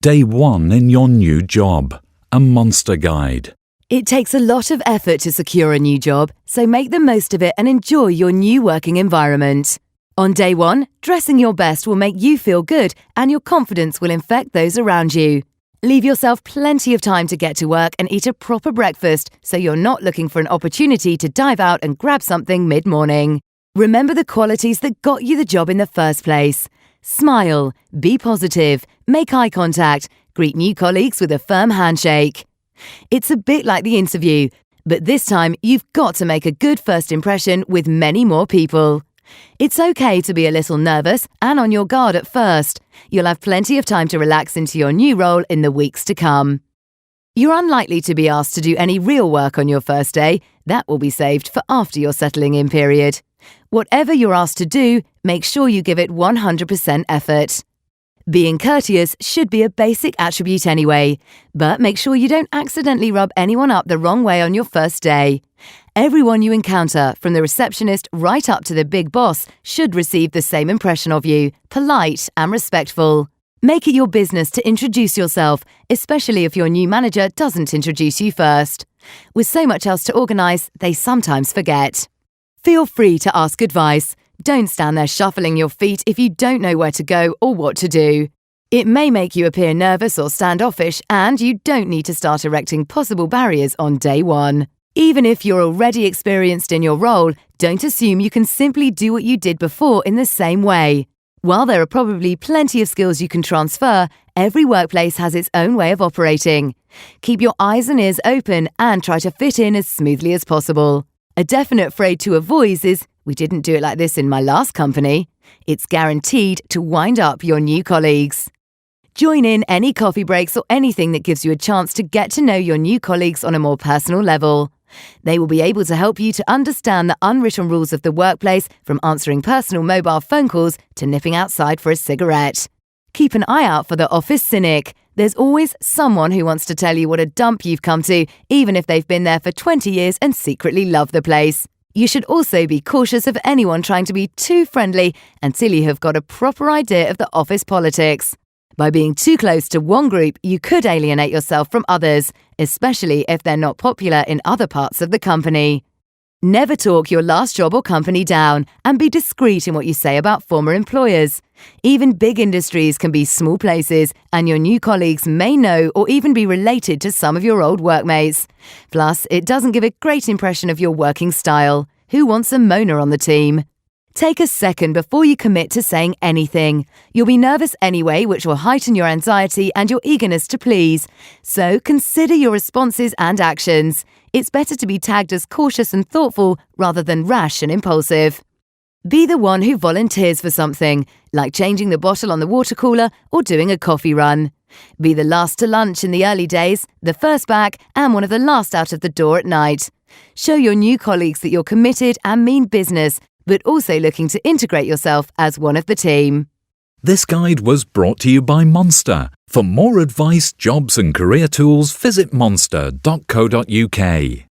Day 1 in your new job. A Monster Guide. It takes a lot of effort to secure a new job, so make the most of it and enjoy your new working environment. On day 1, dressing your best will make you feel good and your confidence will infect those around you. Leave yourself plenty of time to get to work and eat a proper breakfast so you're not looking for an opportunity to dive out and grab something mid-morning. Remember the qualities that got you the job in the first place. Smile, be positive, make eye contact, greet new colleagues with a firm handshake. It's a bit like the interview, but this time you've got to make a good first impression with many more people. It's okay to be a little nervous and on your guard at first. You'll have plenty of time to relax into your new role in the weeks to come. You're unlikely to be asked to do any real work on your first day. That will be saved for after your settling in period. Whatever you're asked to do, make sure you give it 100% effort. Being courteous should be a basic attribute anyway, but make sure you don't accidentally rub anyone up the wrong way on your first day. Everyone you encounter, from the receptionist right up to the big boss, should receive the same impression of you, polite and respectful. Make it your business to introduce yourself, especially if your new manager doesn't introduce you first. With so much else to organise, they sometimes forget. Feel free to ask advice. Don't stand there shuffling your feet if you don't know where to go or what to do. It may make you appear nervous or standoffish, and you don't need to start erecting possible barriers on day 1. Even if you're already experienced in your role, don't assume you can simply do what you did before in the same way. While there are probably plenty of skills you can transfer, every workplace has its own way of operating. Keep your eyes and ears open and try to fit in as smoothly as possible. A definite phrase to avoid is, "We didn't do it like this in my last company." It's guaranteed to wind up your new colleagues. Join in any coffee breaks or anything that gives you a chance to get to know your new colleagues on a more personal level. They will be able to help you to understand the unwritten rules of the workplace, from answering personal mobile phone calls to nipping outside for a cigarette. Keep an eye out for the office cynic. There's always someone who wants to tell you what a dump you've come to, even if they've been there for 20 years and secretly love the place. You should also be cautious of anyone trying to be too friendly until you have got a proper idea of the office politics. By being too close to one group, you could alienate yourself from others, especially if they're not popular in other parts of the company. Never talk your last job or company down, and be discreet in what you say about former employers. Even big industries can be small places, and your new colleagues may know or even be related to some of your old workmates. Plus, it doesn't give a great impression of your working style. Who wants a moaner on the team? Take a second before you commit to saying anything. You'll be nervous anyway, which will heighten your anxiety and your eagerness to please. So consider your responses and actions. It's better to be tagged as cautious and thoughtful rather than rash and impulsive. Be the one who volunteers for something, like changing the bottle on the water cooler or doing a coffee run. Be the last to lunch in the early days, the first back, and one of the last out of the door at night. Show your new colleagues that you're committed and mean business, but also looking to integrate yourself as one of the team. This guide was brought to you by Monster. For more advice, jobs and career tools, visit monster.co.uk.